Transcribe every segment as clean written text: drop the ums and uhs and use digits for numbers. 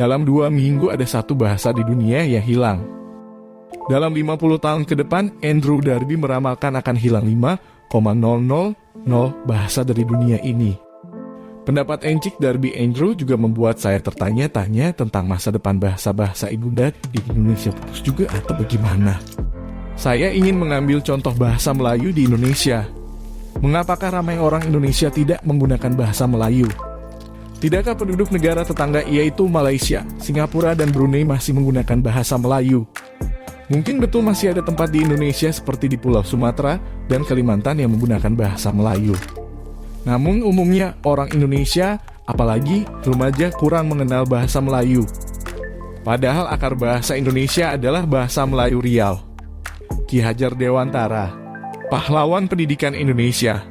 Dalam 2 minggu ada satu bahasa di dunia yang hilang. Dalam 50 tahun ke depan, Andrew Darby meramalkan akan hilang 5,000 bahasa dari dunia ini. Pendapat Encik Darby Andrew juga membuat saya tertanya-tanya tentang masa depan bahasa-bahasa ibunda di Indonesia terus juga atau bagaimana. Saya ingin mengambil contoh bahasa Melayu di Indonesia. Mengapakah ramai orang Indonesia tidak menggunakan bahasa Melayu? Tidakkah penduduk negara tetangga yaitu Malaysia, Singapura, dan Brunei masih menggunakan bahasa Melayu? Mungkin betul masih ada tempat di Indonesia seperti di Pulau Sumatera dan Kalimantan yang menggunakan bahasa Melayu. Namun umumnya orang Indonesia, apalagi remaja, kurang mengenal bahasa Melayu. Padahal akar bahasa Indonesia adalah bahasa Melayu Riau. Ki Hajar Dewantara, pahlawan pendidikan Indonesia,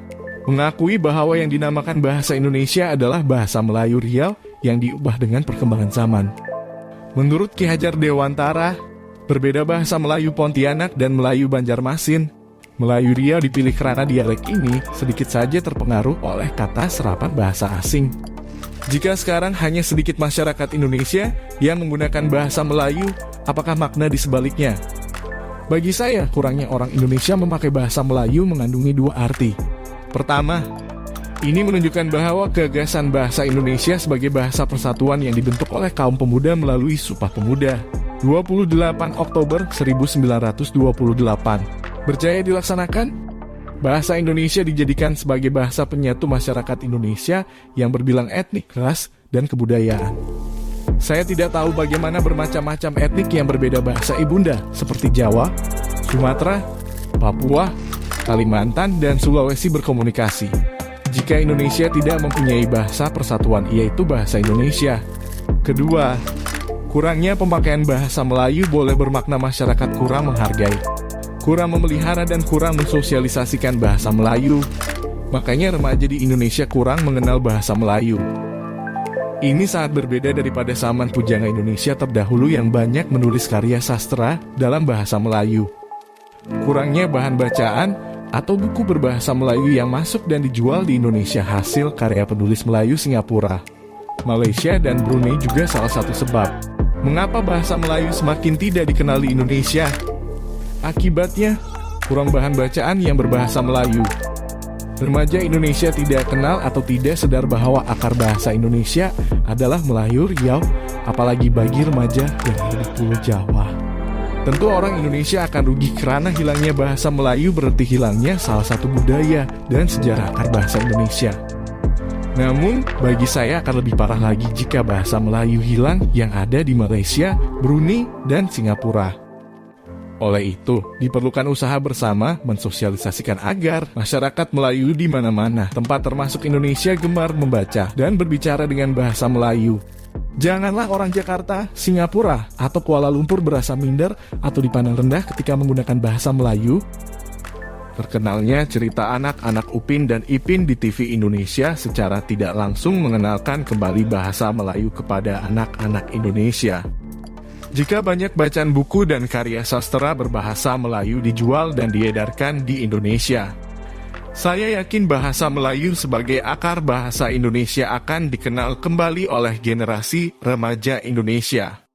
mengakui bahwa yang dinamakan bahasa Indonesia adalah bahasa Melayu Riau yang diubah dengan perkembangan zaman. Menurut Ki Hajar Dewantara, berbeda bahasa Melayu Pontianak dan Melayu Banjarmasin. Melayu Riau dipilih karena dialek ini sedikit saja terpengaruh oleh kata serapan bahasa asing. Jika sekarang hanya sedikit masyarakat Indonesia yang menggunakan bahasa Melayu, apakah makna di sebaliknya? Bagi saya, kurangnya orang Indonesia memakai bahasa Melayu mengandungi 2 arti. Pertama, ini menunjukkan bahwa gagasan bahasa Indonesia sebagai bahasa persatuan yang dibentuk oleh kaum pemuda melalui Sumpah Pemuda 28 Oktober 1928 berjaya dilaksanakan. Bahasa Indonesia dijadikan sebagai bahasa penyatu masyarakat Indonesia yang berbilang etnik, ras, dan kebudayaan. Saya tidak tahu bagaimana bermacam-macam etnik yang berbeda bahasa ibunda seperti Jawa, Sumatera, Papua, Kalimantan, dan Sulawesi berkomunikasi. Jika Indonesia tidak mempunyai bahasa persatuan, yaitu bahasa Indonesia. Kedua, kurangnya pemakaian bahasa Melayu boleh bermakna masyarakat kurang menghargai, kurang memelihara, dan kurang mensosialisasikan bahasa Melayu. Makanya remaja di Indonesia kurang mengenal bahasa Melayu. Ini sangat berbeda daripada zaman pujangga Indonesia terdahulu yang banyak menulis karya sastra dalam bahasa Melayu. Kurangnya bahan bacaan atau buku berbahasa Melayu yang masuk dan dijual di Indonesia hasil karya penulis Melayu Singapura, Malaysia, dan Brunei juga salah satu sebab mengapa bahasa Melayu semakin tidak dikenal di Indonesia. Akibatnya, kurang bahan bacaan yang berbahasa Melayu. Remaja Indonesia tidak kenal atau tidak sadar bahwa akar bahasa Indonesia adalah Melayu Riau, apalagi bagi remaja yang ada di Pulau Jawa. Tentu orang Indonesia akan rugi karena hilangnya bahasa Melayu berarti hilangnya salah satu budaya dan sejarah akar bahasa Indonesia. Namun, bagi saya akan lebih parah lagi jika bahasa Melayu hilang yang ada di Malaysia, Brunei, dan Singapura. Oleh itu, diperlukan usaha bersama mensosialisasikan agar masyarakat Melayu di mana-mana, tempat termasuk Indonesia, gemar membaca dan berbicara dengan bahasa Melayu. Janganlah orang Jakarta, Singapura, atau Kuala Lumpur berasa minder atau dipandang rendah ketika menggunakan bahasa Melayu. Terkenalnya cerita anak-anak Upin dan Ipin di TV Indonesia secara tidak langsung mengenalkan kembali bahasa Melayu kepada anak-anak Indonesia. Jika banyak bacaan buku dan karya sastra berbahasa Melayu dijual dan diedarkan di Indonesia, saya yakin bahasa Melayu sebagai akar bahasa Indonesia akan dikenal kembali oleh generasi remaja Indonesia.